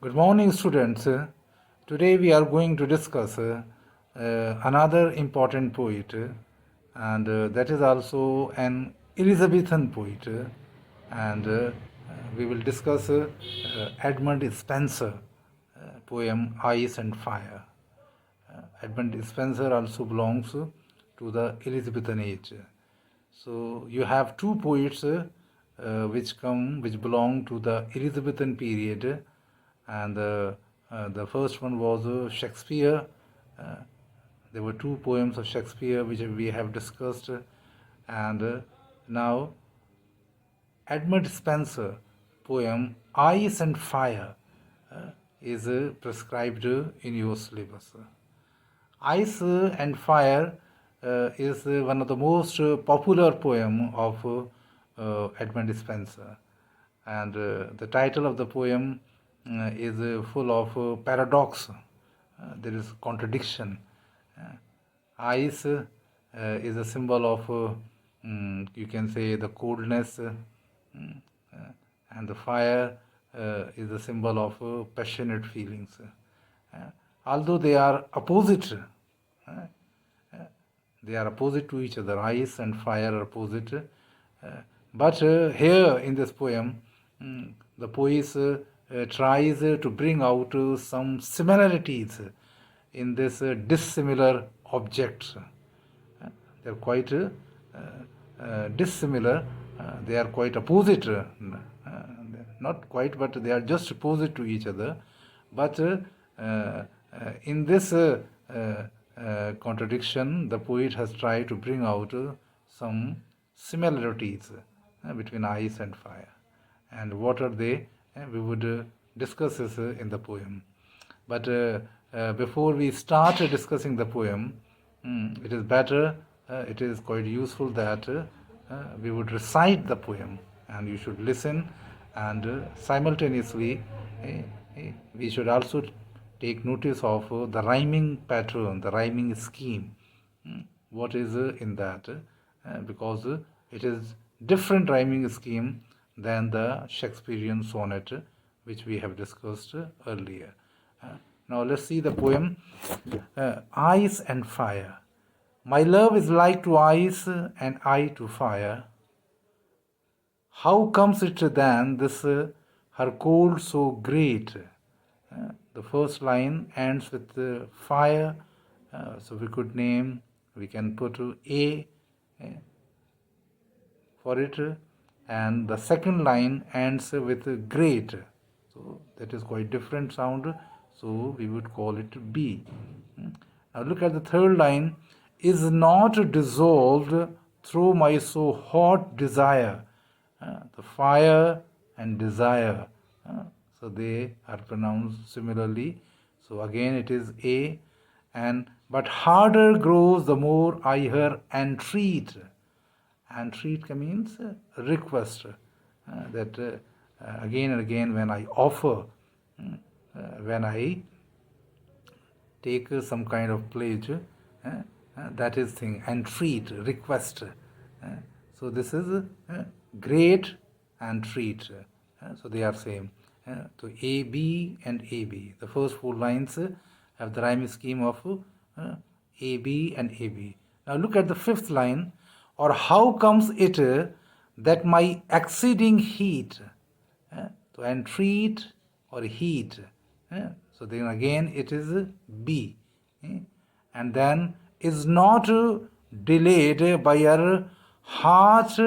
Good morning, students. Today we are going to discuss another important poet, and that is also an Elizabethan poet. And we will discuss Edmund Spenser poem Ice and Fire. Edmund Spenser also belongs to the Elizabethan age. So you have two poets which belong to the Elizabethan period, and the first one was Shakespeare. Uh, there were two poems of Shakespeare which we have discussed, and now Edmund Spenser poem Ice and Fire is prescribed in your syllabus. Ice and Fire is one of the most popular poem of Edmund Spenser, and the title of the poem is full of paradox. There is contradiction. Ice is a symbol of, you can say, the coldness, and the fire is a symbol of passionate feelings. Although they are opposite, they are opposite to each other. Ice and fire are opposite. But here in this poem, the poet tries to bring out some similarities in this dissimilar objects. They are quite dissimilar. They are quite opposite. Not quite, but they are just opposite to each other. But in this contradiction, the poet has tried to bring out some similarities between ice and fire. And what are they? We would discuss this in the poem. But before we start discussing the poem, it is better, it is quite useful that we would recite the poem, and you should listen, and simultaneously we should also take notice of the rhyming pattern, the rhyming scheme. What is in that? Because it is different rhyming scheme than the Shakespearean sonnet which we have discussed earlier. Now let's see the poem. Ice and Fire. My love is like to ice and I to fire. How comes it then this her cold so great? The first line ends with fire, so we can put A for it, and the second line ends with great. So that is quite different sound, so we would call it B. Now look at the third line, is not dissolved through my so hot desire. The fire and desire. So they are pronounced similarly. So again it is A, and but harder grows the more I her entreat. Entreat means request. That again and again when I offer, when I take some kind of pledge, that is thing, entreat, request. So this is great and treat. So they are same. So AB and AB. The first four lines have the rhyming scheme of AB and AB. Now look at the fifth line. Or how comes it that my exceeding heat, so entreat or heat, so then again it is B, and then is not delayed by your heart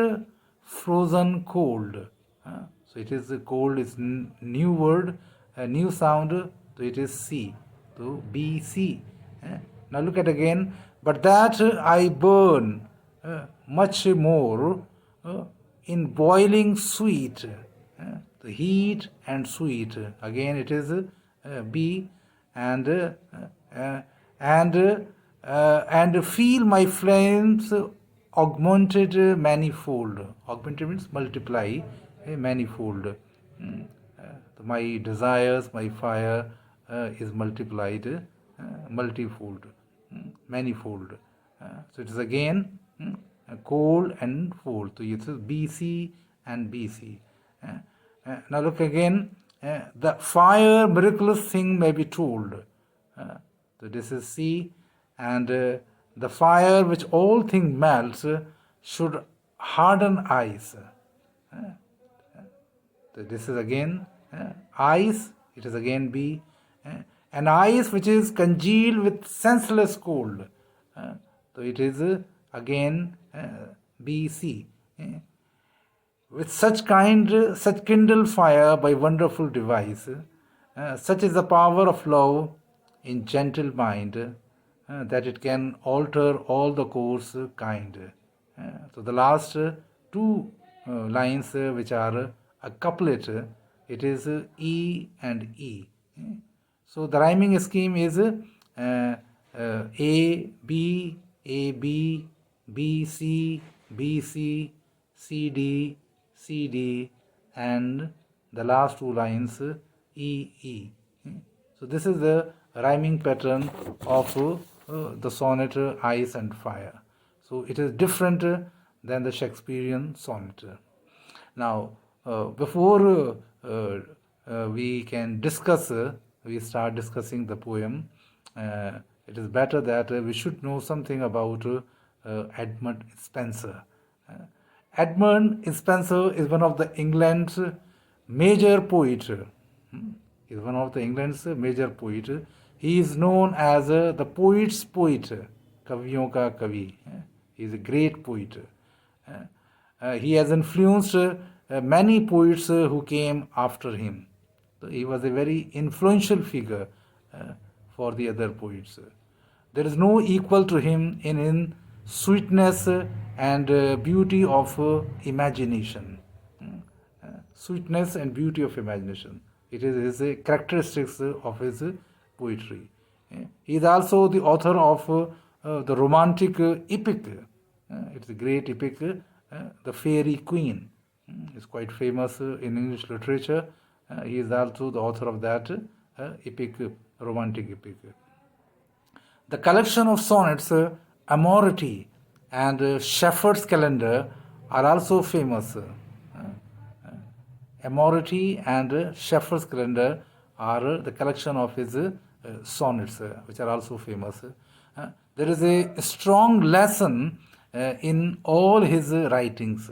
frozen cold. So it is cold is new word, new sound, so it is C. So BC. Now look at again. But that I burn much more in boiling sweet. The heat and sweet. Again it is B, and feel my flames augmented manifold. Augmented means multiply, manifold. My desires, my fire is multiplied, multifold, manifold. So it is again cold and fold. So it is BC and BC. Now look again. the fire miraculous thing may be told. So this is C, and the fire which all things melts should harden ice. So this is again ice, it is again B. An ice which is congealed with senseless cold. So it is again B, C. With such kindle fire by wonderful device, such is the power of love in gentle mind, that it can alter all the course kind. So the last two lines which are a couplet, it is E and E. So the rhyming scheme is A, B, A, B, B, C, B, C, C, D, C, D, and the last two lines E, E. So this is the rhyming pattern of the sonnet Ice and Fire. So it is different than the Shakespearean sonnet. Now, before we can discuss, we start discussing the poem, it is better that we should know something about Edmund Spenser. Edmund Spenser is one of the England's major poet. Is one of the England's major poet. He is known as the poet's poet, kaviyon ka kavi. He is a great poet. He has influenced many poets who came after him. So he was a very influential figure for the other poets. There is no equal to him in sweetness and beauty of imagination. Sweetness and beauty of imagination. It is his characteristics of his poetry. He is also the author of the romantic epic. It's a great epic, The Fairy Queen. It's quite famous in English literature. He is also the author of that epic, romantic epic. The collection of sonnets, Amority and Shepherd's Calendar are also famous. Amority and Shepherd's Calendar are the collection of his sonnets, which are also famous. There is a strong lesson in all his writings.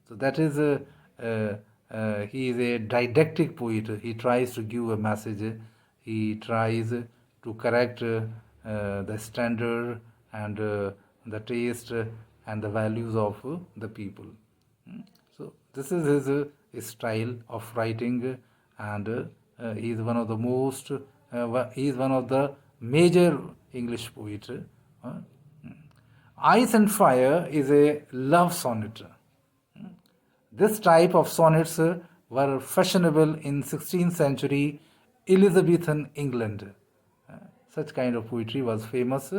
So that is, he is a didactic poet. He tries to give a message. He tries to correct the standard and the taste and the values of the people. So this is his style of writing, and he is one of the most. He is one of the major English poets. Ice and Fire is a love sonnet. This type of sonnets were fashionable in 16th century Elizabethan England. Such kind of poetry was famous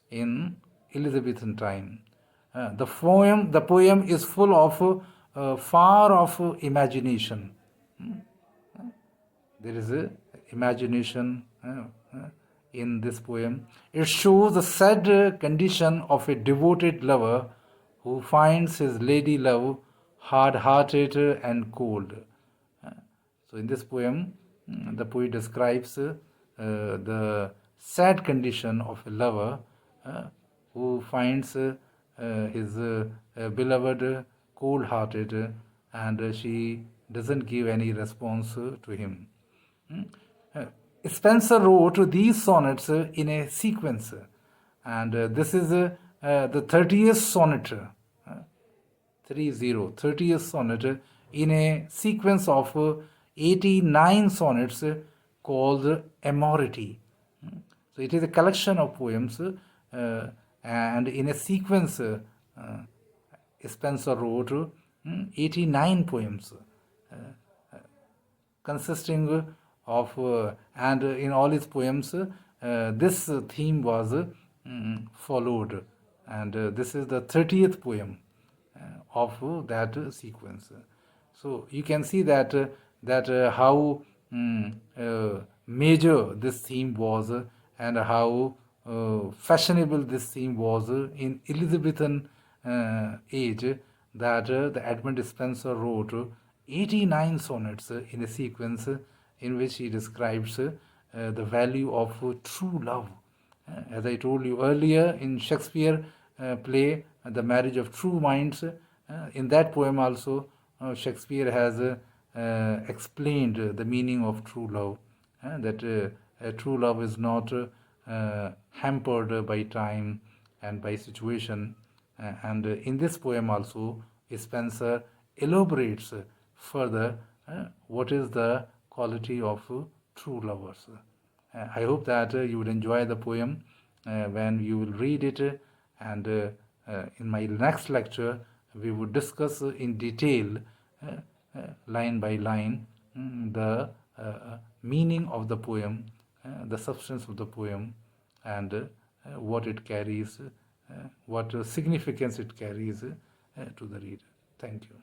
in Elizabethan time. The poem is full of far-off imagination. There is a imagination in this poem. It shows the sad condition of a devoted lover who finds his lady love hard-hearted and cold. So in this poem, the poet describes the sad condition of a lover who finds his beloved cold-hearted, and she doesn't give any response to him. Spenser wrote these sonnets in a sequence, and this is the 30th sonnet, 30th sonnet in a sequence of 89 sonnets called Amority. So it is a collection of poems, and in a sequence, Spenser wrote 89 poems, consisting of, and in all his poems, this theme was followed, and this is the 30th poem of that sequence. So you can see that how major this theme was, and how fashionable this theme was in Elizabethan age, that the Edmund Spenser wrote 89 sonnets in a sequence in which he describes the value of true love. As I told you earlier, in Shakespeare play The Marriage of True Minds, in that poem also Shakespeare has explained the meaning of true love, that true love is not hampered by time and by situation. And in this poem also, Spencer elaborates further what is the quality of true lovers. I hope that you will enjoy the poem when you will read it, and in my next lecture, we would discuss in detail, line by line, meaning of the poem, the substance of the poem, and what it carries, what significance it carries to the reader. Thank you.